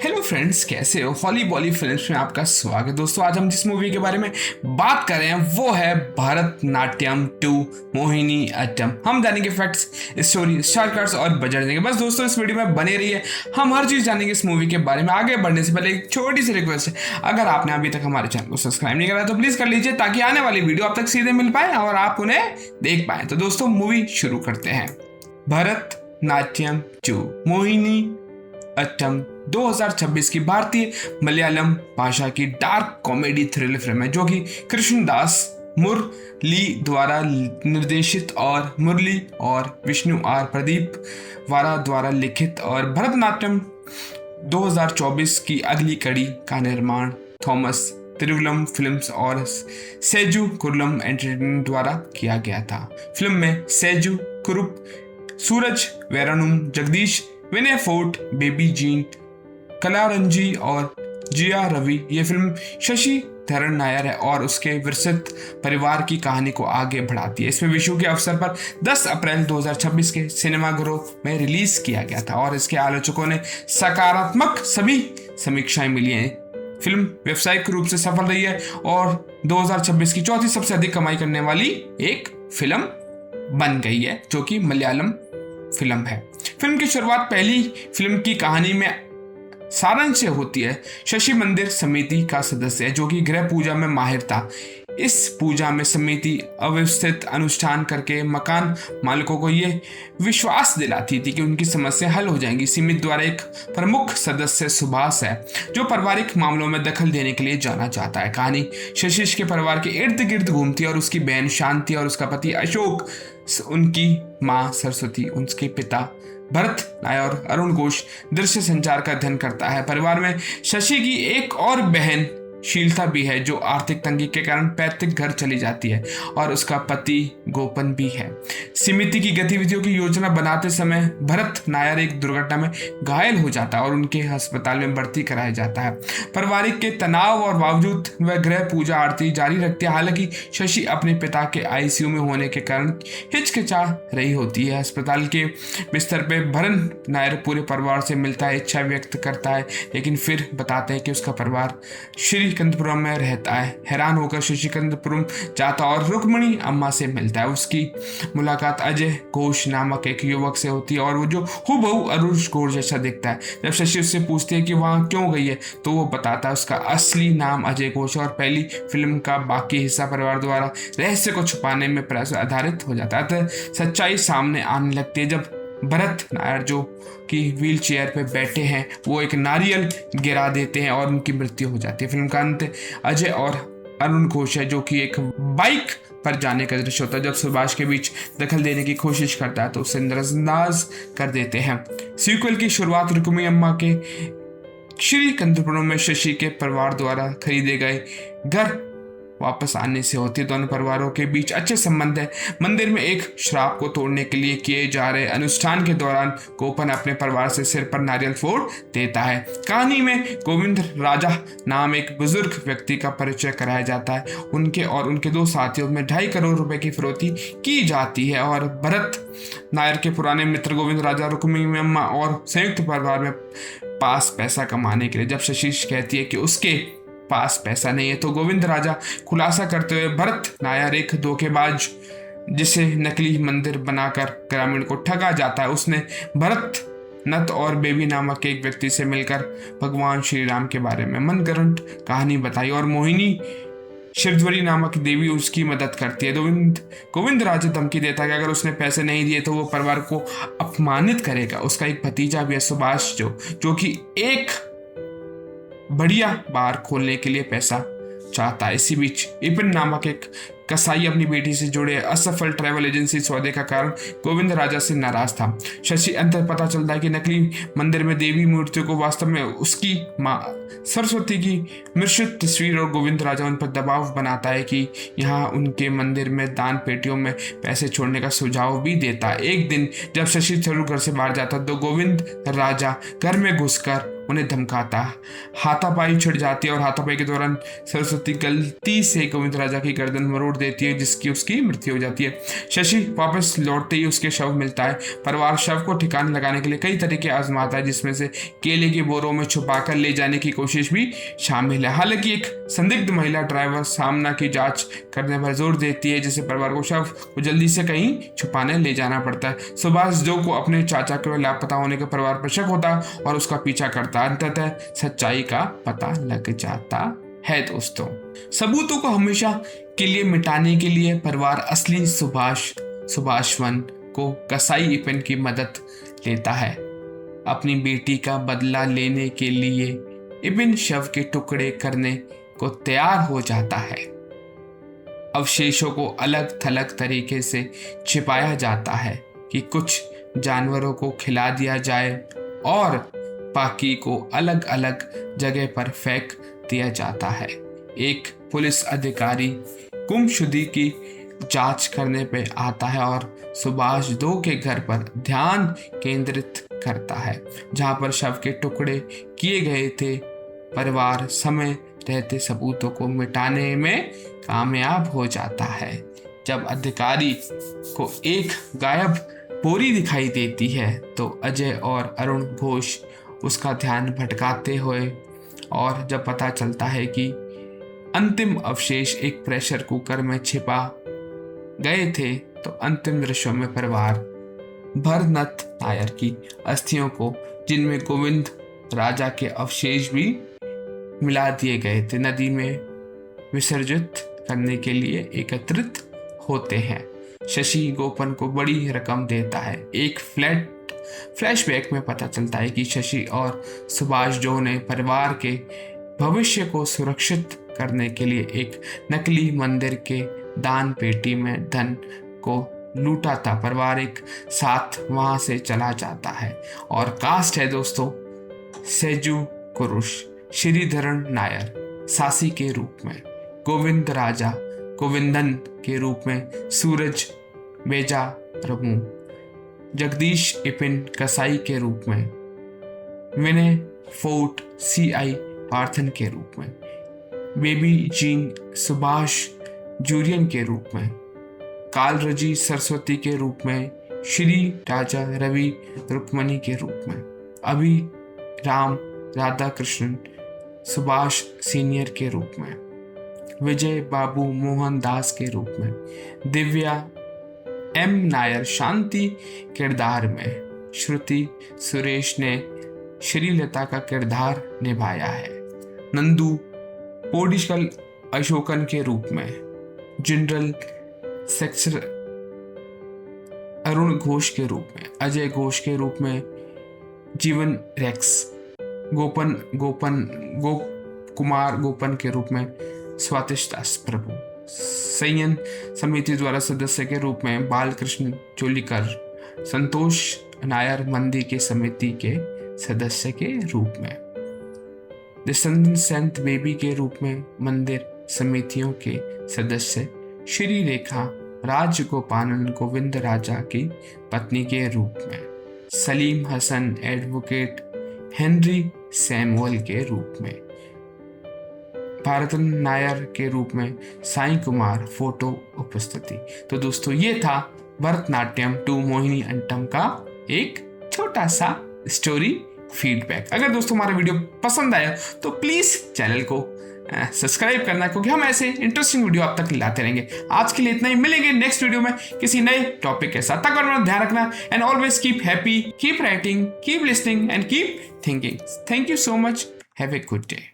Hello friends, कैसे हो? हॉली बॉली films में आपका स्वागत है। दोस्तों, आज हम जिस मूवी के बारे में बात कर रहे हैं वो है भरतनाट्यम 2 मोहिनी अट्टम। हम जानेंगे फैक्ट्स, स्टोरी, स्टारकास्ट और बजट देंगे। बस दोस्तों, इस वीडियो में बने रहिए, हम हर चीज जानेंगे इस मूवी के बारे में। आगे बढ़ने से पहले एक छोटी सी रिक्वेस्ट है, अगर आपने अभी तक हमारे चैनल को सब्सक्राइब नहीं करा तो प्लीज कर लीजिए, ताकि आने वाली वीडियो आप तक सीधे मिल पाए और आप उन्हें देख पाए। तो दोस्तों, मूवी शुरू करते हैं। भरतनाट्यम 2 मोहिनी अट्टम 2026 की भारतीय मलयालम भाषा की डार्क कॉमेडी थ्रिलर फिल्म है, जो कि कृष्णदास मुरली द्वारा निर्देशित और मुरली और विष्णु आर प्रदीप वारा द्वारा लिखित और भरतनाट्यम 2024 की अगली कड़ी का निर्माण थॉमस तिरुवल्लम फिल्म्स और सेजू कुरुलम एंटरटेनमेंट द्वारा किया गया था। फिल्म में सेजू कुरुप, सूरज वेरानुम, जगदीश, विनय फोर्ट, बेबी जीन, कलारंजी और जिया रवि। ये फिल्म शशि धरन नायर है और उसके विरसित परिवार की कहानी को आगे बढ़ाती है। इसमें विशु के अवसर पर 10 अप्रैल 2026 के सिनेमाघरों में रिलीज किया गया था और इसके आलोचकों ने सकारात्मक सभी समीक्षाएं मिली हैं। फिल्म व्यावसायिक रूप से सफल रही है और 2026 की चौथी सबसे अधिक कमाई करने वाली एक फिल्म बन गई है, जो कि मलयालम फिल्म है। फिल्म की शुरुआत पहली फिल्म की कहानी में सारांश से होती है। शशि मंदिर समिति का सदस्य है, जो कि गृह पूजा में माहिर था। इस पूजा में समिति अव्यवस्थित अनुष्ठान करके मकान मालिकों को यह विश्वास दिलाती थी कि उनकी समस्या हल हो जाएंगी। समिति द्वारा एक प्रमुख सदस्य सुभाष है, जो पारिवारिक मामलों में दखल देने के लिए जाना चाहता है। कहानी शशिश के परिवार के इर्द गिर्द घूमती है और उसकी बहन शांति और उसका पति अशोक, उनकी माँ सरस्वती, उनके पिता भरत नायर और अरुण घोष दृश्य संचार का अध्ययन करता है। परिवार में शशि की एक और बहन शीलता भी है, जो आर्थिक तंगी के कारण पैतृक घर चली जाती है, और उसका पति गोपन भी है। समिति की गतिविधियों की योजना बनाते समय भरत नायर एक दुर्घटना में घायल हो जाता है और उनके अस्पताल में भर्ती कराया जाता है। पारिवारिक के तनाव और बावजूद वह गृह पूजा आरती जारी रखती है। हालांकि शशि अपने पिता के आईसीयू में होने के कारण हिचकिचा रही होती है। अस्पताल के बिस्तर पर भरत नायर पूरे परिवार से मिलता है, इच्छा व्यक्त करता है, लेकिन फिर बताते हैं कि उसका परिवार श्री कंदपुरम में रहता है। हैरान होकर शशि कंदपुरम जाता और रुक्मणी अम्मा से मिलता है। उसकी मुलाकात अजय घोष नामक एक युवक से होती है और वो जो हूबहू अरुण घोष जैसा दिखता है। जब शशि उससे पूछती है कि वहां क्यों गई है, तो वो बताता है उसका असली नाम अजय घोष और पहली फिल्म का बाकी हिस्सा परिवार द्वारा रहस्य को छुपाने में प्रयास आधारित हो जाता है। अतः सच्चाई सामने आने लगती है जब भरत नायर, जो कि व्हील चेयर पे बैठे हैं, वो एक नारियल गिरा देते हैं और उनकी मृत्यु हो जाती है। फिल्म का अंत अजय और अरुण घोष है, जो कि एक बाइक पर जाने का दृश्य होता है। जब सुभाष के बीच दखल देने की कोशिश करता है तो उसे नजरअंदाज कर देते हैं। सीक्वल की शुरुआत रुक्मिणी अम्मा के श्री कंदपुरम में शशि के परिवार द्वारा खरीदे गए घर वापस आने से होती है। दोनों परिवारों के बीच अच्छे संबंध है। मंदिर में एक श्राप को तोड़ने के लिए किए जा रहे अनुष्ठान के दौरान गोपन अपने परिवार से सिर पर नारियल फोड़ देता है। कहानी में गोविंद राजा नाम एक बुजुर्ग व्यक्ति का परिचय कराया जाता है। उनके और उनके 2 साथियों में 2.5 करोड़ रुपए की फिरौती की जाती है और भरत नायर के पुराने मित्र गोविंद राजा, रुक्मिणी अम्मा और संयुक्त परिवार में पास पैसा कमाने के लिए। जब शशीष कहती है कि उसके पास पैसा नहीं है, तो गोविंद राजा खुलासा करते हुए भरत नायर एक धोखेबाज, जिसे नकली मंदिर बनाकर ग्रामीण को ठगा जाता है, उसने भरत नत और बेबी नामक एक व्यक्ति से मिलकर भगवान श्री राम के बारे में मनगढ़ंत कहानी बताई और मोहिनी शिवध्वरी नामक देवी उसकी मदद करती है। गोविंद राजा धमकी देता है कि अगर उसने पैसे नहीं दिए तो वो परिवार को अपमानित करेगा। उसका एक भतीजा भी है, सुभाष, जो कि एक बढ़िया बार खोलने के लिए पैसा चाहता है। इसी बीच इपिन नामक एक कसाई अपनी बेटी से जुड़े असफल ट्रैवल एजेंसी सौदे का कारण गोविंद राजा से नाराज था। शशि अंत पता चलता है कि नकली मंदिर में देवी मूर्तियों को वास्तव में उसकी माँ सरस्वती की मिश्रित तस्वीर, और गोविंद राजा उन पर दबाव बनाता है कि यहाँ उनके मंदिर में दान पेटियों में पैसे छोड़ने का सुझाव भी देता है। एक दिन जब शशि घर से बाहर जाता तो गोविंद राजा घर में घुसकर उन्हें धमकाता। हाथापाई छिड़ जाती है और हाथापाई के दौरान सरस्वती गलती से गोविंद राजा की गर्दन मरोड़ देती है, जिसकी उसकी मृत्यु हो जाती है। शशि वापस लौटते ही उसके शव मिलता है। परिवार शव को ठिकाने लगाने के लिए कई तरीके आजमाता है, जिसमें से केले के बोरों में छुपाकर ले जाने की कोशिश भी शामिल है। हालांकि एक संदिग्ध महिला ड्राइवर सामना की जांच करने पर जोर देती है, जिससे परिवार को शव को जल्दी से कहीं छुपाने ले जाना पड़ता है। सुभाष जो को अपने चाचा के लापता होने के परिवार पर शक होता है और उसका पीछा करता है। अंततः सच्चाई का पता लग जाता है। दोस्तों, सबूतों को हमेशा के लिए मिटाने के लिए परिवार असली सुभाषवन को कसाई इपिन की मदद लेता है। अपनी बेटी का बदला लेने के लिए इबिन शव के टुकड़े करने को तैयार हो जाता है। अवशेषों को अलग थलग तरीके से छिपाया जाता है कि कुछ जानवरों को खिला दिया जाए और बाकी को अलग अलग जगह पर फेंक दिया जाता है। एक पुलिस अधिकारी गुमशुदगी की जांच करने पे आता है और सुभाष दो के घर पर ध्यान केंद्रित करता है, जहां पर शव के टुकड़े किए गए थे। परिवार समय रहते सबूतों को मिटाने में कामयाब हो जाता है। जब अधिकारी को एक गायब बोरी दिखाई देती है तो अजय और अरुण घोष उसका ध्यान भटकाते हुए, और जब पता चलता है कि अंतिम अवशेष एक प्रेशर कुकर में छिपा गए थे, तो अंतिम दृश्यों में परिवार भरत नायर की अस्थियों को, जिनमें गोविंद राजा के अवशेष भी मिला दिए गए थे, नदी में विसर्जित करने के लिए एकत्रित होते हैं। शशि गोपन को बड़ी रकम देता है। एक फ्लैशबैक में पता चलता है कि शशि और सुभाष जो ने परिवार के भविष्य को सुरक्षित करने के लिए एक नकली मंदिर के दान पेटी में धन को लूटा था। परिवार एक साथ वहां से चला जाता है और कास्ट है दोस्तों सेजू कुरुश, श्रीधरन नायर सासी के रूप में, गोविंद राजा गोविंदन के रूप में सूरज बेजा रमू, जगदीश इपिन कसाई के रूप में, विनय फोर्ट CI पार्थन के रूप में, बेबी जीन सुभाष जूरियन के रूप में, कालरजी सरस्वती के रूप में, श्री राजा रवि रुक्मणी के रूप में, अभी राम राधा कृष्णन सुभाष सीनियर के रूप में, विजय बाबू मोहन दास के रूप में, दिव्या M नायर शांति किरदार में, श्रुति सुरेश ने श्रीलता का किरदार निभाया है, नंदू पोडिशकल अशोकन के रूप में, जनरल सेक्टर अरुण घोष के रूप में, अजय घोष के रूप में, जीवन रेक्स कुमार गोपन के रूप में, स्वातिश दास प्रभु, संयन समिति द्वारा सदस्य के रूप में बालकृष्ण चोलीकर, संतोष नायर मंदी के समिति के सदस्य के रूप में, दिसंदन संत बेबी के रूप में मंदिर समितियों के सदस्य, श्री रेखा राजगोपालन गोविंद राजा की पत्नी के रूप में, Salim Hasan advocate Henry Samuel के रूप में, भारतन नायर के रूप में साईं कुमार फोटो उपस्थिति। तो दोस्तों ये था भरतनाट्यम 2 मोहिनी अट्टम का एक छोटा सा स्टोरी फीडबैक। अगर दोस्तों हमारा वीडियो पसंद आया तो प्लीज चैनल को सब्सक्राइब करना, क्योंकि हम ऐसे इंटरेस्टिंग वीडियो आप तक लाते रहेंगे। आज के लिए इतना ही, मिलेंगे नेक्स्ट वीडियो में किसी नए टॉपिक के साथ। तक और ध्यान रखना and always keep happy, keep writing, keep listening and keep thinking. Thank you so much, have a good day.